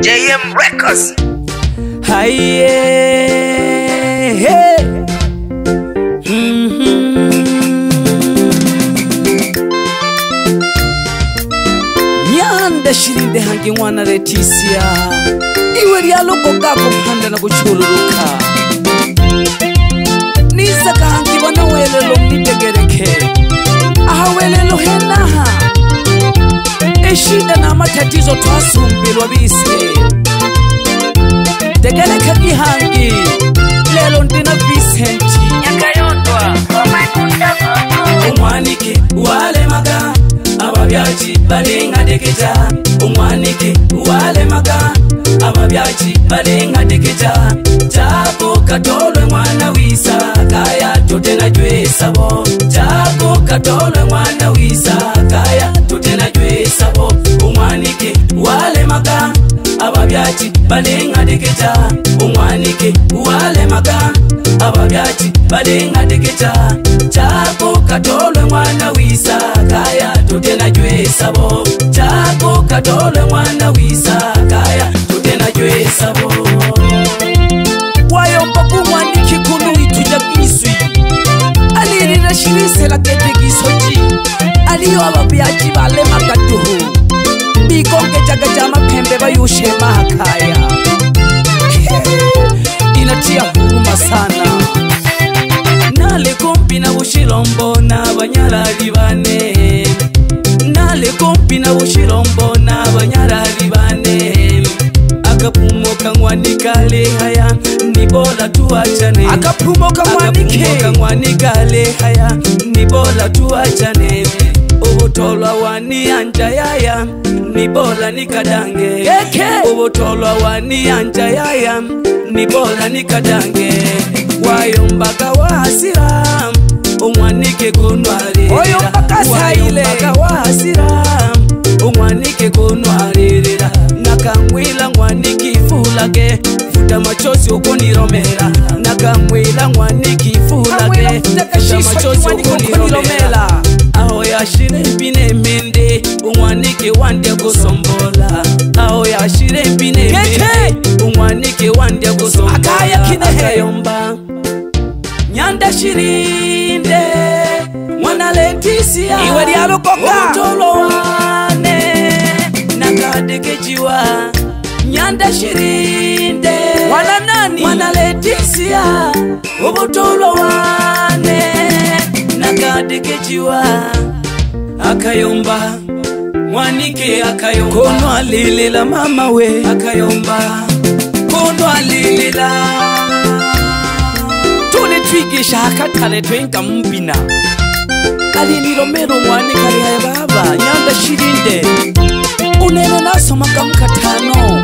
JM Records. Hey. Nyanda shirinde hangi mwana Leticia iwe lyaloko gako mpanda na kuchuluruka nisaka hangi wana welelo mnitegereke aha welelo henaha eshida na matatizo twasumbilwa bise tegereka gihangi lelo ndina Vicenti Nyakayondwa umwanike wale maga ababyachi balenga dekeja umwanike wale maga ababyachi balenga dekeja chako katolwe mwana wisa kaya totena jwesabo chako katolwe mwana wisa kaya totena jwesabo umwanike wale maga ababyachi balenga dekeja umwanike wale maga ababyachi balenga dekeja chako katolwe mwana wisa kaya totena jwesabo chako katolwe mwana wisa kaya totena jwesabo wayomba kumwaniki kunu ituja kiswi alirira shirise la kete kisoji aliyo ababyachi bale makatuhu bikonge jaga mapembe bayushe mahakaya inatia huruma sana nale kompi na bushilombo na banyarari bane nale kompi na bushilombo na banyarari bane akapumo kangwanikale haya nibola tuachane akapumo kangwanikale haya nibola tuachane obotolwa wani anja yaya nibola nikadange obotolwa wani anja yaya nibola nikadange wayombaka wasira umwanike kunwarira wayombaka saile wasira umwanike kunwarira nakamwila mwaniki fulage futa machozi ukuniromera nakamwila mwaniki fulage futa machozi ukuniromera aho yashire mpine mende umwanike wande gusombola aho yashire mpine mende umwanike wande gusombola akaya kineheyomba Nyanda shirinde mwana Leticia iwe lyalokoka utolo wane nakadekejiwa Nyanda shirinde mwana nani mwana Leticia ubutolo wane nakadekejiwa akayomba mwanike akayomba kono alilela mama we akayomba kono alilela twigisha hakatale twenka mbina aliniromero mwane kari haya baba Nyanda shirinde unene nasoma kamukatano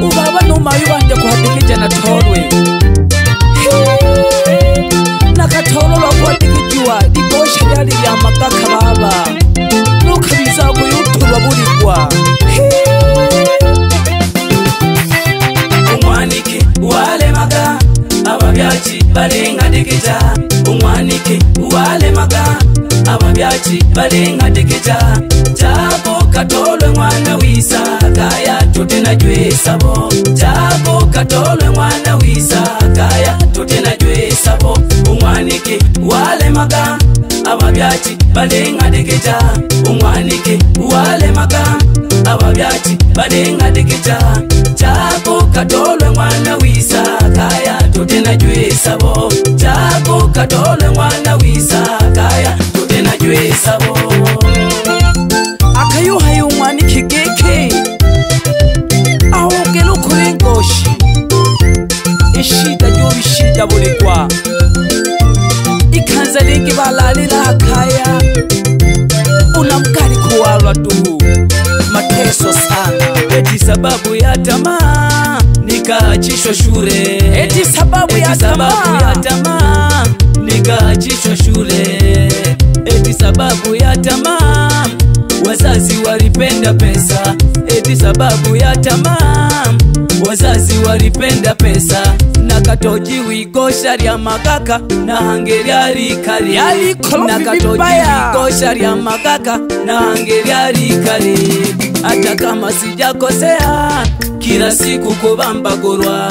ubaba numayu bande kuhadekeja na torwe nakatololwa kuhadekejiwa igosha lyali lya magaka baba nukabiza kuyutulwa buligwa umwanike wale maga ababyachi balenga dekeja umwanike wale maga ababyachi balenga dekeja chako katolwe mwana wisa kaya totena jwesabo chako katolwe mwana wisa kaya totena jwesabo umwanike wale maga ababyachi balenga dekeja umwanike wale maga ababyachi balenga dekeja chako katolwe mwana wisa kaya totena jwesabo chako katolwe mwana wisa kaya totena jwesabo akayuha yumwanike geke ahogelo kurengoshi ishida ryobishida buligwa ikanza lingi balalila akaya unamkari kuwalwa tu mateso sana eti sababu ya tamaa nikaachishwa shule eti sababu ya tamaa nikaachishwa shule eti sababu ya tamaa wazazi walipenda pesa eti sababu ya tamaa wazazi walipenda pesa nakatoji wigosha lya magaka na hangeryari kali nakatoji wigosha lya magaka na hangeryari kali hata kama sijakosea kila siku kubambagurwa,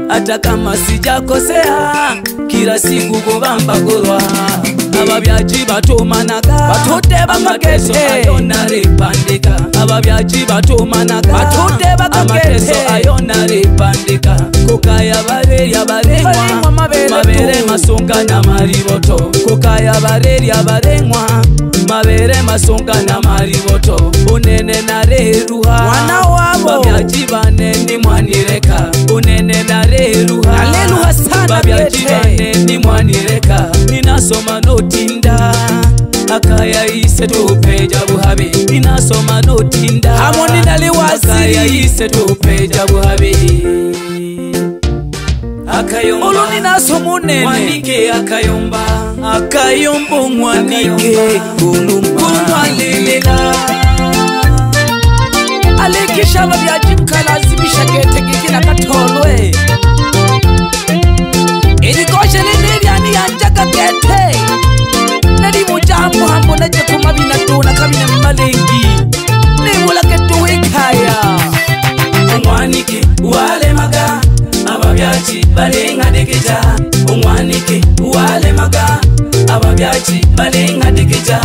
hata kama sijakosea, kila siku kubambagurwa. Ababyaji batumanaga batuteba amateso ayona ripandika, ababyaji batumanaga batuteba amateso ayona ripandika. Kukaya bareria barengwa mabere masonga na mariboto, kukaya bareria barengwa mabere masonga na mariboto. Unene na reruha mwana wabo, babyaji baneni mwanireka. Unene na reruha aleluha sana, babyaji baneni mwanireka. Ninasoma notinda akaya ise tupeja buhabi, ninasoma notinda hamoni naliwasiri akaya ise tupeja buhabi. Akayomba ulu ninasoma unene mwanike, akayomba akayombo mwanike kumwalilela. Alikisha babyaji mkalazimisha gete gigina katolwe, ilikoshe liniryani yanjaga gete nari mujamu hambo naje kumabina tuna kabina malengi nibula getu wikaya. Umwanike wale maga ababyaji balenga dekeja, umwanike wale maga ababyaji balenga dekeja.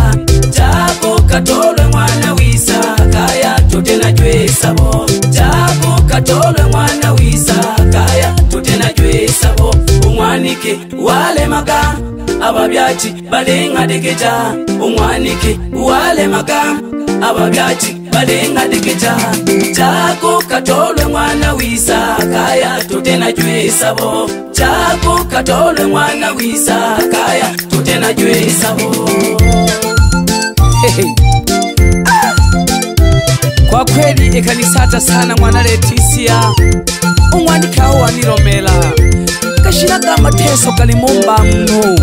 Jako katolwe mwana wisa kaya tutena jwesabo, jako katolwe mwana wisa kaya tutena jwesabo. Umwanike wale maga ababyaji balenga dekeja, umwanike wale maga ababyaji balenga dekeja. Jako katolwe mwana wisa kaya tutena jwesabo, jako katolwe mwana wisa kaya tutena jwesabo. Kwa kweli ekanisata sana mwana Leticia, umwanika waniromela kashiraga amateso kali mumba mnu.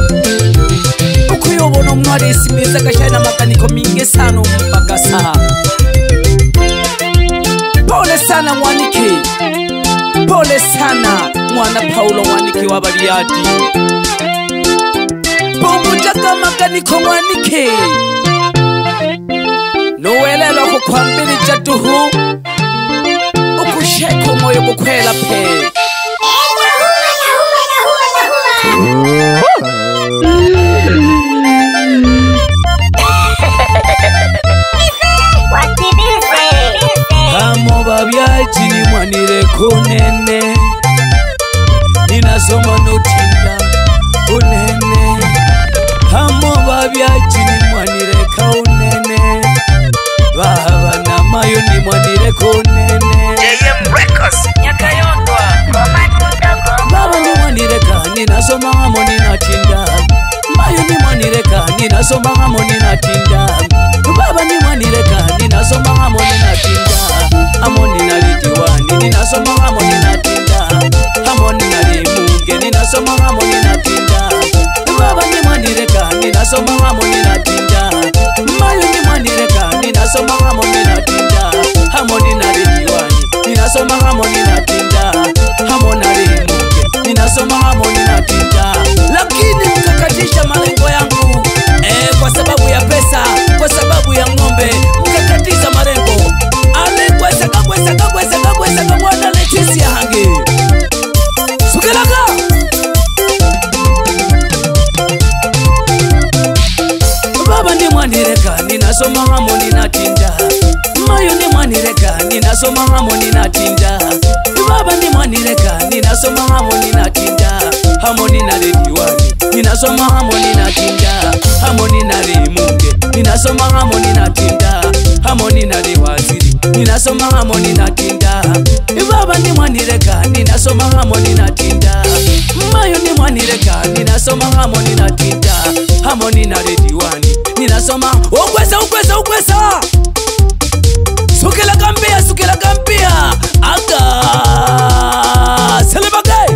Ukuyobona umwari isimeza kashana makaniko mingi sana umbagasa. Pole sana mwanike, pole sana mwana Paulo mwanike wa Bariadi. Pomujaka makaniko mwanike, nuwelelo kukwambili jatuhu, ukusheko moyo kukwela pe. Hamo babyaji ni mwanire kunene, ninasoma notinda unene. Hamo babyaji ni mwanire kaunene, baba na mayo ni mwanire kunene. JM Records Nyakayondwa Baba ni mwanireka ninasoma hamo ninatinda, mayo ni mwanireka ninasoma hamo ninatinda. Baba ni mwanireka ninasoma hamo ninatinda, hamo ninalidiwani ninasoma hamo ninatinda, hamo ninalimunge ninasoma hamo ninatinda. Baba ni mwanireka ninasoma hamo ninatinda, mayo ni mwanireka ninasoma hamo ninatinda, hamo ninalidiwani ninasoma hamo ninatinda, hamo nalimunge ninasoma hamo ninatinda. Lakini mkakatisha malengo yangu kwa sababu ya pesa, kwa sababu ya ng'ombe, mkakatiza malengo. Alengwesa kagwesa kagwesa kagwesa kamwana Leticia hange sukelaga. Baba ni mwanireka ninasoma hamo ninatinda, mayo ni mwanireka ninasoma hamo ninatinda. Baba ni mwanireka ninasoma hamo ninatinda, hamo ninalediwani ninasoma hamo ninatinda, hamo ninalimunge ninasoma hamo ninatinda, hamo ninaliwaziri ninasoma hamo ninatinda. Baba ni mwanireka ninasoma hamo ninatinda, mayo ni mwanireka ninasoma hamo ninatinda, hamo ninalediwani ninasoma ugwesa ugwesa ugwesa. Sukela gambia aga selebagay.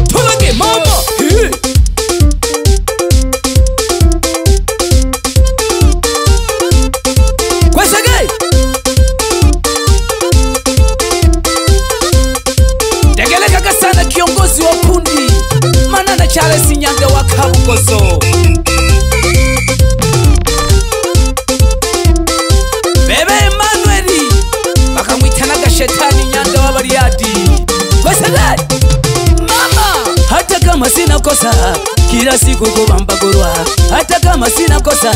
Tulage mama Kwesage Degeleka kasana kiongozi wa kundi Manana Charles Nyange wa Kabukoso Bebe Emmanueli Bakamwitanaga shetani Nyange wa Bariadi Kwesage Mama Hata kama sina kosa Kila siku kubambagurwa Hata kama sina kosa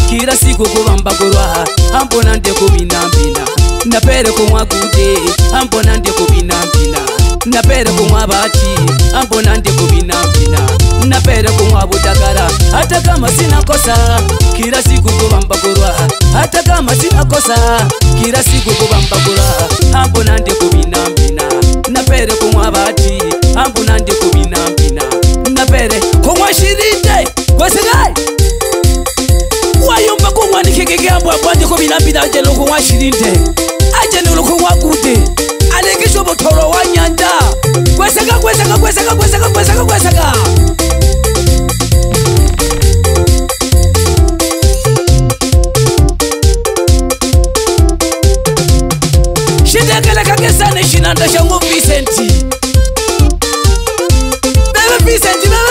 Kila siku kubambagurwa Ambona nde kubinambina Napere kumwagude Ambona nde kubinambina Napere kumwabati Ambona nde kubinambina Napere kumwabudagara Hata kama sina kosa Kila siku kubambagurwa Hata kama sina kosa Kila siku kubambagurwa Ambona nde kubinambina Napere kumwabati Ambona nde kubinambina Napere kumwashirinde Kwesigai Wayumba kumwanikeke ambwa bwanje kubinambina Ajene kumwashirinde Ajene kumwagude Alekisho botoro wa nyanja Kwesega kwesega kwesega kwesega kwesega kwesega Shidekele kakesane shinanda shangu Vicenti Bebe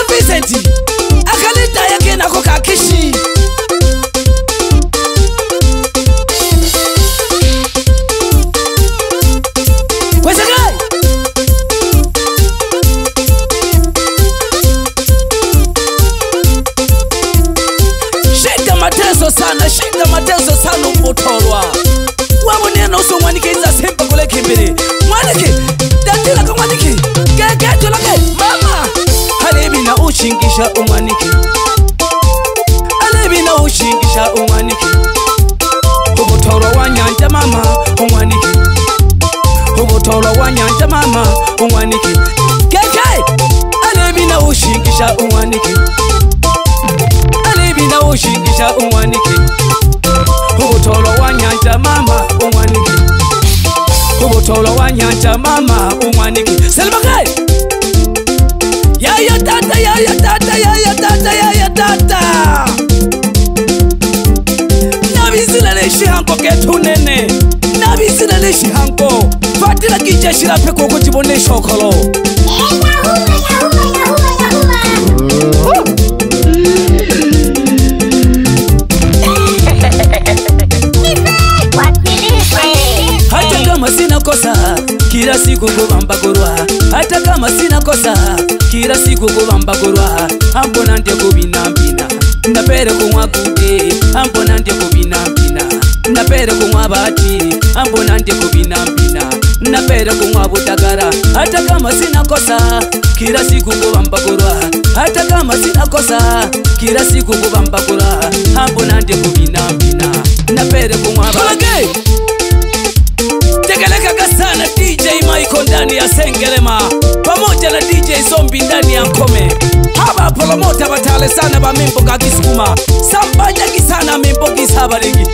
Vicenti Akalita yake nako kakishi Kwesegai Shida mateso sana upotorwa Wabonena uso mwanike iza sempa kule kimbiri Mwanike, datila ka mwanike Keketo lake, mama Halebi na ushingisha umwanike Halebi na ushingisha umwanike Ubutoro wa nyanja mama umwanike Ubutoro wa nyanja mama umwanike Keke Halebi na ushingisha umwanike Halebi na ushingisha umwanike Ubutolo wa nyanja mama umwaniki Ubutolo wa nyanja mama umwaniki Selmagai Yaya tata yaya tata yaya tata yaya tata Nabizila leshi hanko ketunene Nabizila leshi hanko Fatila kijeshi la peko kujibone shokolo Hata kama sina kosa Kila siku kubambagurwa Hata kama sina kosa Kila siku kubambagurwa Ambona nde kubinambina Napere kumwagude Ambona nde kubinambina Napere kumwabati Ambona nde kubinambina Napere kumwabudagara Hata kama sina kosa Kila siku kubambagurwa Hata kama sina kosa Kila siku kubambagurwa Ambona nde kubinambina Napere kumwabati Tegeleka kasana DJ Michael ndani ya Sengerema Pamoja na DJ Zombi ndani ya Nkome Haba promota batale sana ba mimbo kakisukuma Sambanya kisana mimbo kisaba lingi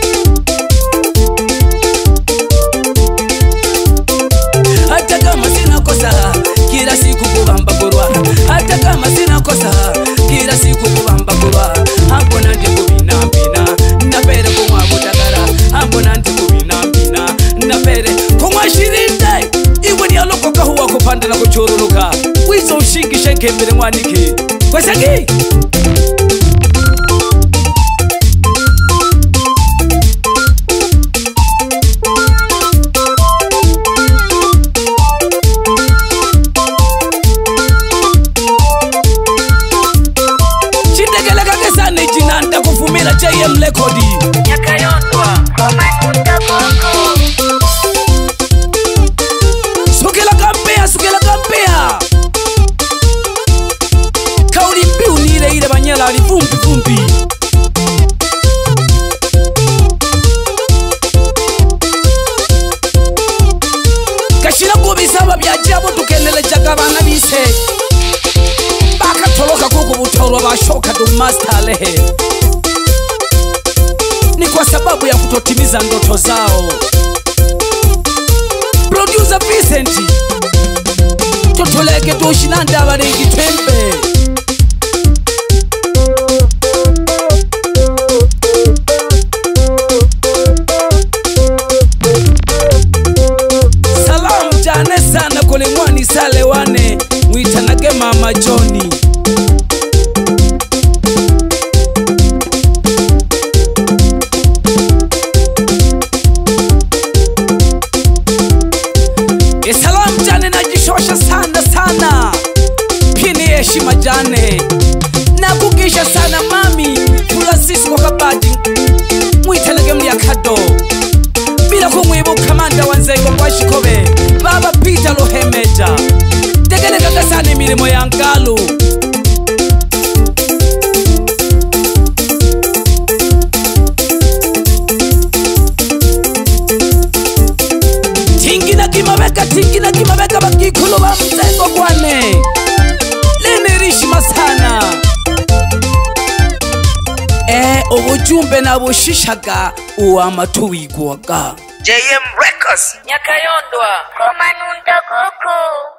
Hata kama sina kosa Kila siku kubambagurwa Hata kama sina kosa Kila siku kubambagurwa Hampo nande kubinambina Napere kumwabudagara Hampo nande kubinambina Napere kumwashirinde Iwe ni aloko kahuwa kupanda na kuchuruluka Wizo ushingishe nkembele mwaniki Kwesagi Chidegeleka kesane jinanda kufumila JM Lekodi Nyakayondwa Komekuta Bongo Sukela kampea Kauli mbiu ni ile ile banyela alivumbi Kashira kubisaba byajabo tukenele jagabana bise Bakatoloka kuko butoro bashoka du master lehe Ni kwa sababu ya kutotimiza ndoto zao Producer Vicenti tutuleke tushinanda abalengi twembe. Salamu jane sana kule mwani sale wane mwitanage mama Johnny. Salamu jane najishosha sana sana. Pini heshima jane na kukisha sana mami Francis Wakabaji mwitanage mliakado. Bila kumwibuka kamanda wanzengo kwa shikobe baba Peter Lohemeja tegeleka kasani milimo ya Ngalu. Tingina kimabeka bakikulu ba mzengo kwane linirishima sana. Ubujumbe na bushishaga uwamatuwigwaga JM Records Nyakayondwa Komanunda Koko.